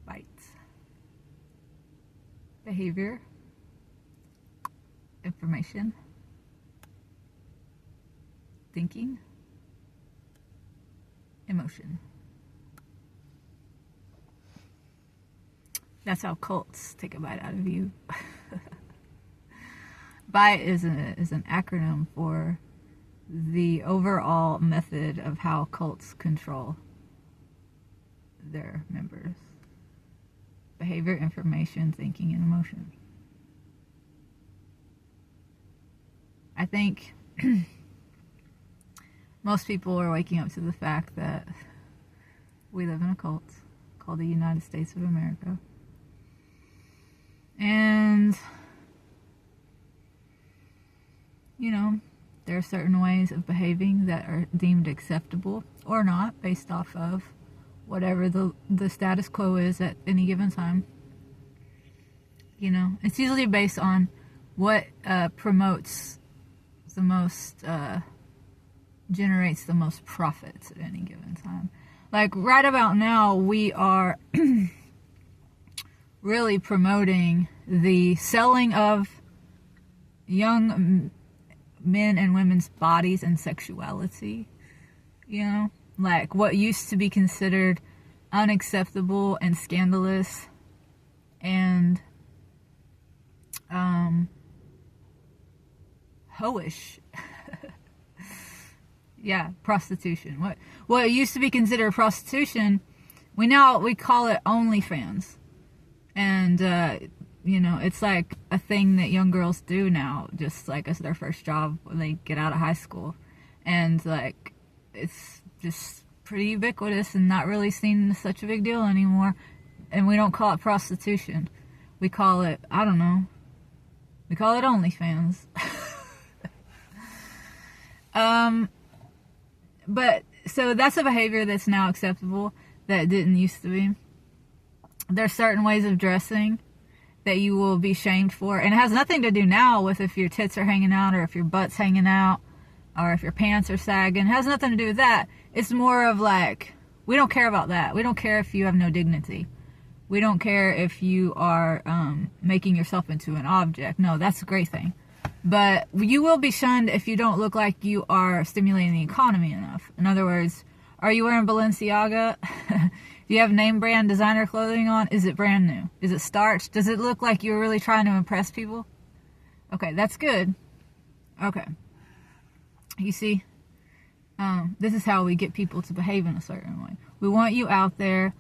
bites. Behavior, information, thinking, emotion. That's how cults take a bite out of you. BITE is an acronym for the overall method of how cults control their members. Behavior, information, thinking, and emotion. I think most people are waking up to the fact that we live in a cult called the United States of America. And, you know, there are certain ways of behaving that are deemed acceptable or not based off of whatever the status quo is at any given time. You know, it's usually based on what promotes the most, generates the most profits at any given time. Like right about now, we are really promoting the selling of young men and women's bodies and sexuality. You know, like what used to be considered unacceptable and scandalous and hoish. Yeah, prostitution. What used to be considered prostitution, we call it OnlyFans. And you know, it's like a thing that young girls do now, just like as their first job when they get out of high school. And like it's just pretty ubiquitous and not really seen as such a big deal anymore. And we don't call it prostitution. We call it, I don't know, we call it OnlyFans. But so that's a behavior that's now acceptable that didn't used to be. There's certain ways of dressing that you will be shamed for, and it has nothing to do now with if your tits are hanging out or if your butt's hanging out or if your pants are sagging. It has nothing to do with that. It's more of like, we don't care about that. We don't care if you have no dignity. We don't care if you are making yourself into an object. No, that's a great thing. But you will be shunned if you don't look like you are stimulating the economy enough. In other words, are you wearing Balenciaga? Do you have name brand designer clothing on? Is it brand new? Is it starched? Does it look like you're really trying to impress people? Okay, that's good. Okay. You see, this is how we get people to behave in a certain way. We want you out there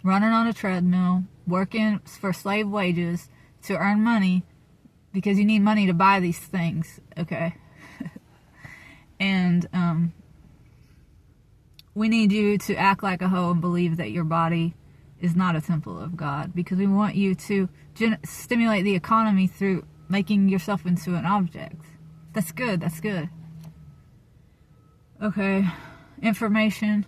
running on a treadmill, working for slave wages to earn money because you need money to buy these things, okay? And we need you to act like a hoe and believe that your body is not a temple of God, because we want you to stimulate the economy through making yourself into an object. That's good, that's good. Okay, information.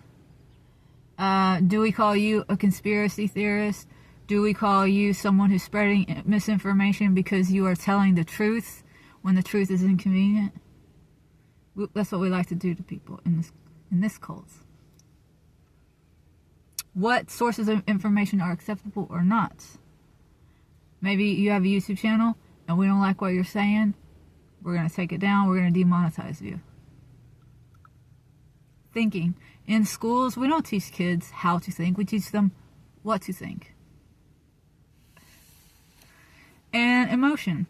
Do we call you a conspiracy theorist? Do we call you someone who's spreading misinformation because you are telling the truth when the truth is inconvenient? That's what we like to do to people in this cult. What sources of information are acceptable or not? Maybe you have a YouTube channel and we don't like what you're saying. We're going to take it down. We're going to demonetize you. Thinking. In schools, we don't teach kids how to think. We teach them what to think. And emotion.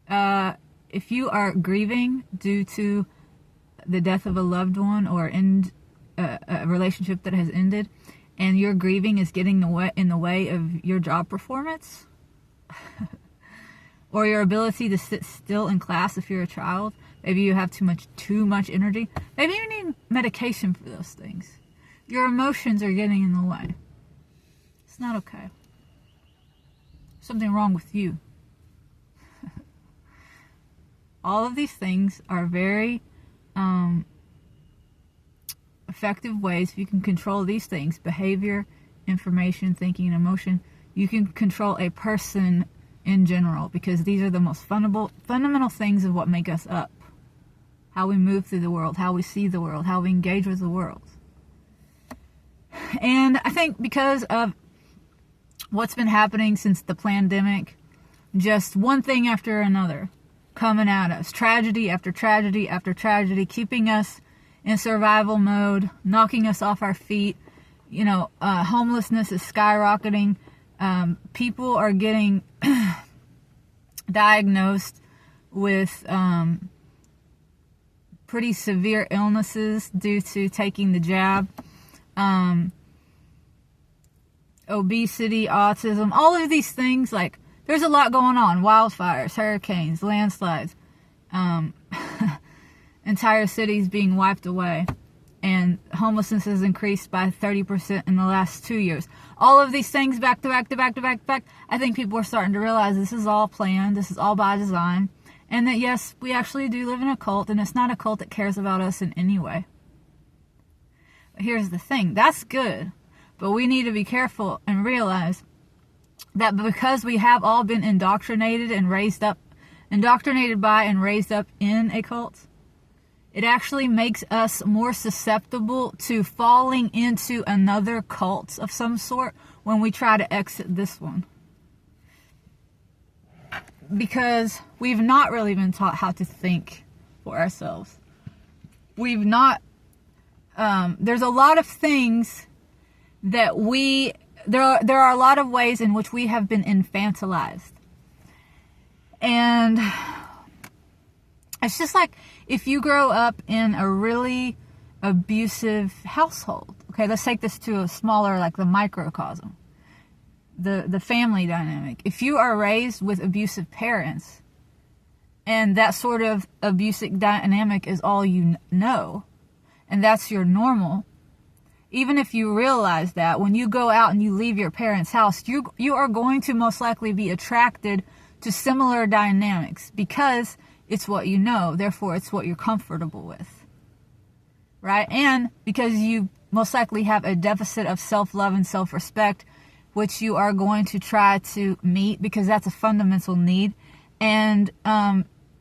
If you are grieving due to the death of a loved one or a relationship that has ended, and your grieving is getting in the way of your job performance, or your ability to sit still in class if you're a child, maybe you have too much energy, maybe you need medication for those things. Your emotions are getting in the way. It's not okay. Something wrong with you. All of these things are very effective ways. If you can control these things, behavior, information, thinking, and emotion, you can control a person in general, because these are the most fundamental things of what make us up. How we move through the world, how we see the world, how we engage with the world. And I think because of what's been happening since the pandemic, just one thing after another coming at us, tragedy after tragedy after tragedy, keeping us in survival mode, knocking us off our feet. Homelessness is skyrocketing. People are getting diagnosed with pretty severe illnesses due to taking the jab. Obesity, autism, all of these things, like, there's a lot going on. Wildfires, hurricanes, landslides, entire cities being wiped away, and homelessness has increased by 30% in the last 2 years. All of these things back to back to back to back to back. I think people are starting to realize this is all planned, this is all by design, and that yes, we actually do live in a cult, and it's not a cult that cares about us in any way. But here's the thing, that's good, but we need to be careful and realize that because we have all been indoctrinated by and raised up in a cult, it actually makes us more susceptible to falling into another cult of some sort when we try to exit this one. Because we've not really been taught how to think for ourselves. We've not, there's a lot of things that there are a lot of ways in which we have been infantilized. And it's just like if you grow up in a really abusive household. Okay, let's take this to a smaller, like the microcosm. The family dynamic. If you are raised with abusive parents, and that sort of abusive dynamic is all you know, and that's your normal, even if you realize that when you go out and you leave your parents' house, you are going to most likely be attracted to similar dynamics because it's what you know, therefore it's what you're comfortable with, right? And because you most likely have a deficit of self-love and self-respect, which you are going to try to meet because that's a fundamental need. And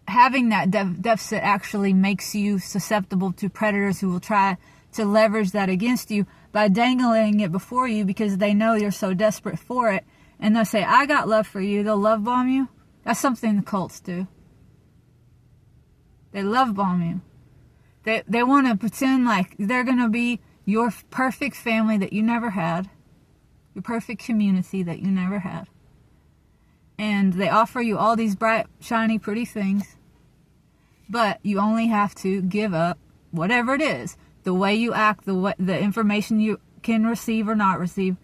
having that deficit actually makes you susceptible to predators who will try to leverage that against you by dangling it before you because they know you're so desperate for it. And they'll say, I got love for you. They'll love bomb you. That's something the cults do. They love bomb you. They want to pretend like they're going to be your perfect family that you never had. Your perfect community that you never had. And they offer you all these bright, shiny, pretty things. But you only have to give up whatever it is. The way you act, the information you can receive or not receive,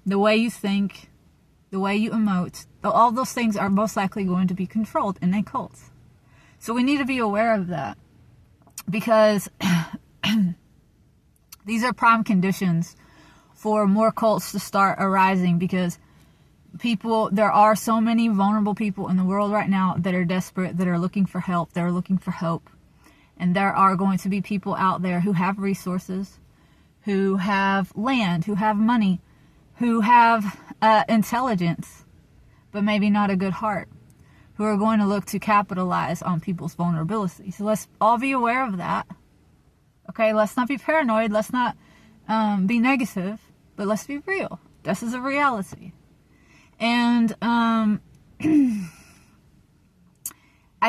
the way you think, the way you emote, all those things are most likely going to be controlled in a cult. So we need to be aware of that. Because these are prime conditions for more cults to start arising, because there are so many vulnerable people in the world right now that are desperate, that are looking for help, that are looking for hope. And there are going to be people out there who have resources, who have land, who have money, who have intelligence, but maybe not a good heart, who are going to look to capitalize on people's vulnerability. So let's all be aware of that. Okay, let's not be paranoid. Let's not be negative, but let's be real. This is a reality. And I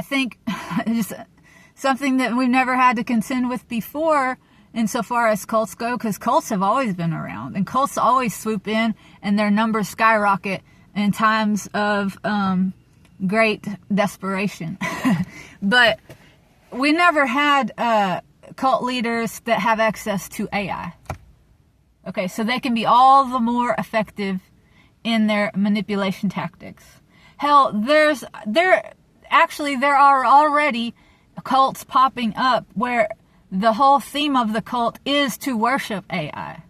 think just something that we've never had to contend with before insofar as cults go, because cults have always been around, and cults always swoop in and their numbers skyrocket in times of great desperation. But we never had cult leaders that have access to AI. Okay, so they can be all the more effective in their manipulation tactics. Hell, there are already cults popping up where the whole theme of the cult is to worship AI.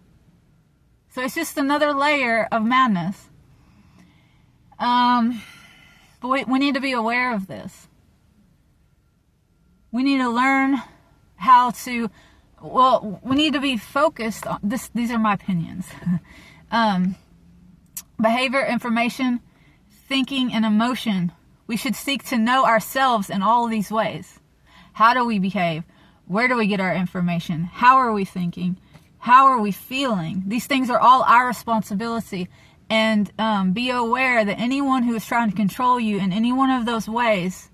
So it's just another layer of madness. But we need to be aware of this. We need to learn how to, we need to be focused on this. These are my opinions. Behavior, information, thinking, and emotion. We should seek to know ourselves in all of these ways. How do we behave? Where do we get our information? How are we thinking? How are we feeling? These things are all our responsibility. And be aware that anyone who is trying to control you in any one of those ways,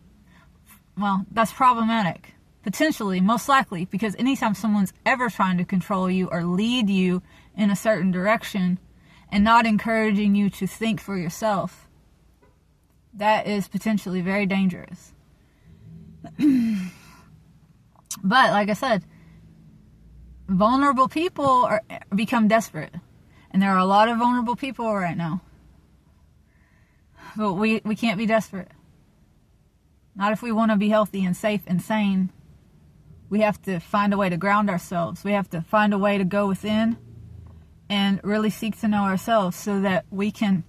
well, that's problematic. Potentially, most likely, because anytime someone's ever trying to control you or lead you in a certain direction and not encouraging you to think for yourself, that is potentially very dangerous. But, like I said, vulnerable people become desperate. And there are a lot of vulnerable people right now. But we can't be desperate. Not if we want to be healthy and safe and sane. We have to find a way to ground ourselves. We have to find a way to go within and really seek to know ourselves so that we can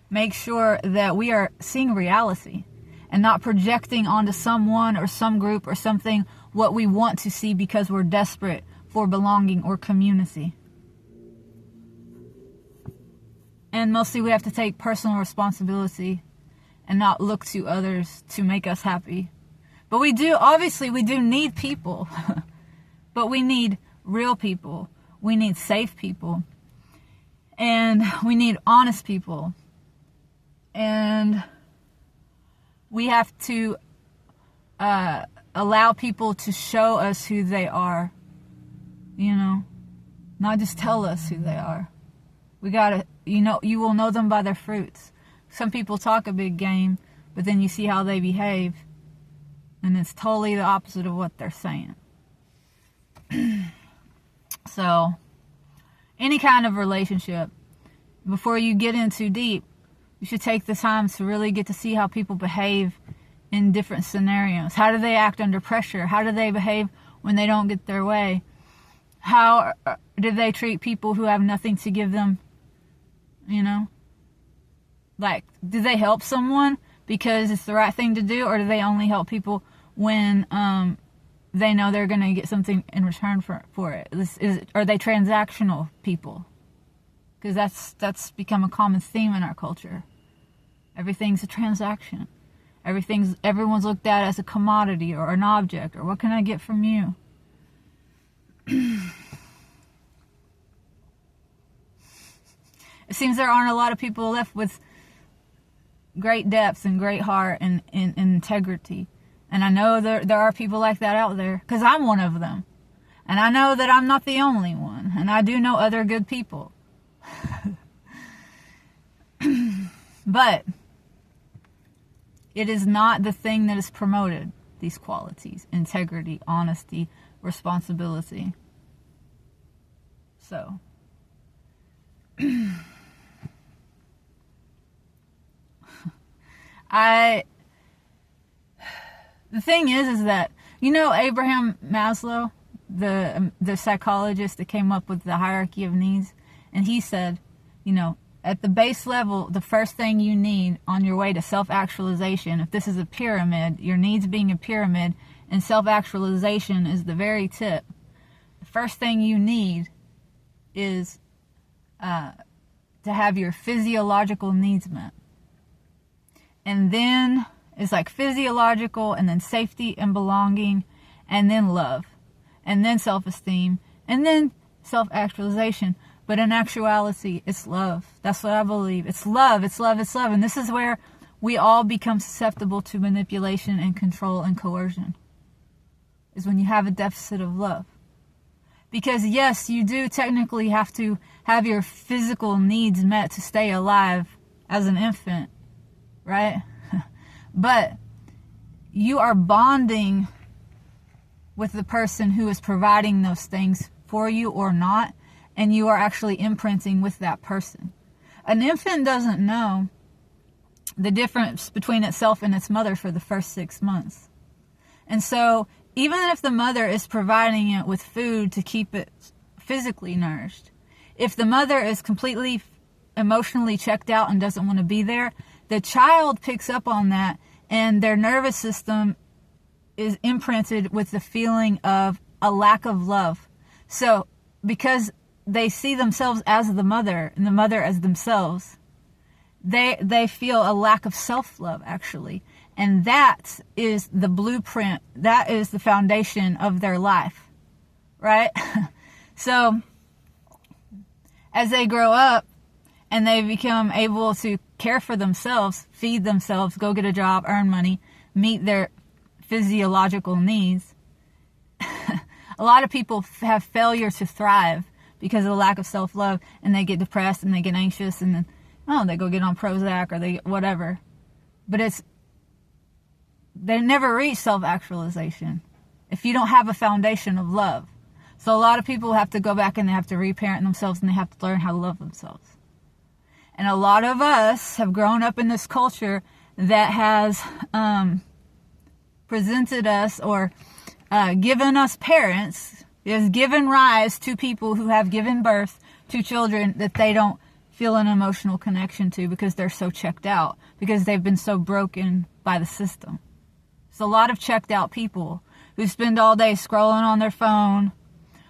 make sure that we are seeing reality and not projecting onto someone or some group or something what we want to see because we're desperate for belonging or community. And mostly we have to take personal responsibility and not look to others to make us happy. But we do need people. But we need real people. We need safe people. And we need honest people. And we have to allow people to show us who they are. Not just tell us who they are. We gotta, you will know them by their fruits. Some people talk a big game, but then you see how they behave, and it's totally the opposite of what they're saying. So, any kind of relationship, before you get in too deep, you should take the time to really get to see how people behave in different scenarios. How do they act under pressure? How do they behave when they don't get their way? How do they treat people who have nothing to give them? Like, do they help someone because it's the right thing to do, or do they only help people when they know they're going to get something in return for it? Are they transactional people? Because that's become a common theme in our culture. Everything's a transaction. Everyone's looked at as a commodity or an object, or what can I get from you? It seems there aren't a lot of people left with great depth and great heart and integrity. And I know there are people like that out there, because I'm one of them. And I know that I'm not the only one. And I do know other good people. But it is not the thing that is promoted, these qualities: integrity, honesty, responsibility. So the thing is that, Abraham Maslow, the psychologist that came up with the hierarchy of needs, and he said, at the base level, the first thing you need on your way to self-actualization, if this is a pyramid, your needs being a pyramid, and self-actualization is the very tip, the first thing you need is to have your physiological needs met. And then it's like physiological, and then safety and belonging, and then love, and then self-esteem, and then self-actualization. But in actuality, it's love. That's what I believe. It's love. It's love. It's love. And this is where we all become susceptible to manipulation and control and coercion, is when you have a deficit of love. Because yes, you do technically have to have your physical needs met to stay alive as an infant, right? But you are bonding with the person who is providing those things for you or not, and you are actually imprinting with that person. An infant doesn't know the difference between itself and its mother for the first 6 months. And so even if the mother is providing it with food to keep it physically nourished, if the mother is completely emotionally checked out and doesn't want to be there, the child picks up on that, and their nervous system is imprinted with the feeling of a lack of love. So because they see themselves as the mother and the mother as themselves, they feel a lack of self-love, actually. And that is the blueprint. That is the foundation of their life, right? So as they grow up and they become able to care for themselves, feed themselves, go get a job, earn money, meet their physiological needs, a lot of people have failure to thrive because of the lack of self-love, and they get depressed and they get anxious, and then, they go get on Prozac or they get whatever. But they never reach self-actualization if you don't have a foundation of love. So a lot of people have to go back and they have to reparent themselves, and they have to learn how to love themselves. And a lot of us have grown up in this culture that has presented us or given us parents, has given rise to people who have given birth to children that they don't feel an emotional connection to because they're so checked out, because they've been so broken by the system. It's a lot of checked out people who spend all day scrolling on their phone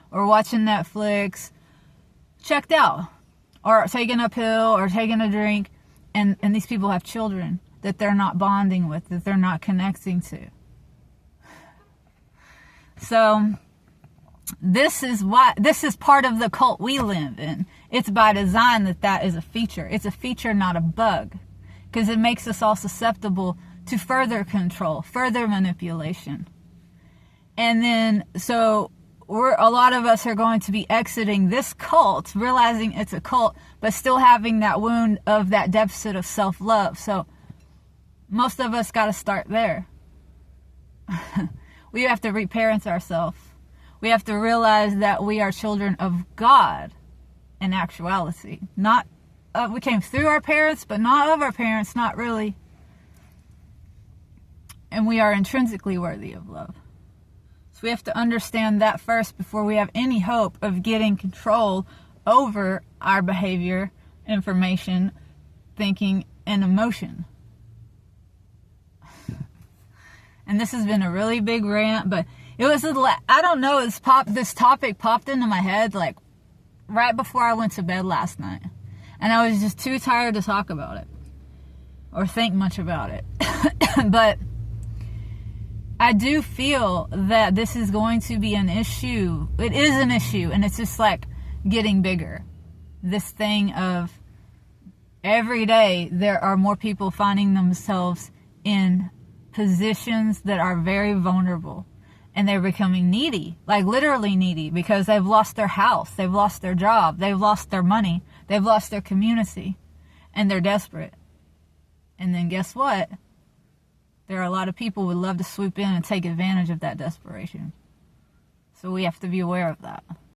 or watching Netflix, checked out, or taking a pill or taking a drink, and these people have children that they're not bonding with, that they're not connecting to. So this is part of the cult we live in. It's by design that is a feature. It's a feature, not a bug, because it makes us all susceptible to further control, further manipulation. And then, so a lot of us are going to be exiting this cult, realizing it's a cult, but still having that wound of that deficit of self-love. So most of us got to start there. We have to reparent ourselves. We have to realize that we are children of God in actuality. Not, we came through our parents, but not of our parents, not really. And we are intrinsically worthy of love. So we have to understand that first before we have any hope of getting control over our behavior, information, thinking, and emotion. And this has been a really big rant, but it was, I don't know, this topic popped into my head like right before I went to bed last night. And I was just too tired to talk about it or think much about it. But I do feel that this is going to be an issue. It is an issue, and it's just like getting bigger. This thing of every day there are more people finding themselves in positions that are very vulnerable, and they're becoming needy, like literally needy, because they've lost their house, they've lost their job, they've lost their money, they've lost their community, and they're desperate. And then guess what? There are a lot of people who would love to swoop in and take advantage of that desperation. So we have to be aware of that.